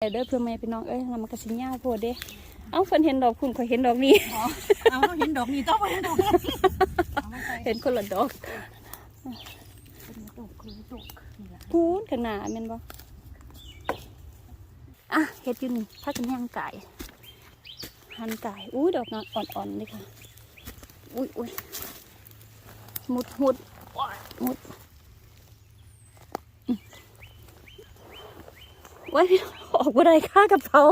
เด้อเพื่อแม่พี่น้องแล้วมันก็สิยาวโพดเด้เอ้าเพิ่นเห็นดอกคุณข่อยเห็นดอกนี้เอาเห็นดอกนี้ต้องเห็นดอกเห็นคนละดอกพูนขนาดแม่นบ่เฮ็ดอยู่นี่ถ้ากันย่างไก่หั่นไก่ดอกงาอ่อนๆเลยค่ะอุ้ยมุดไว้ออกบ่ได้ค่ากับเขา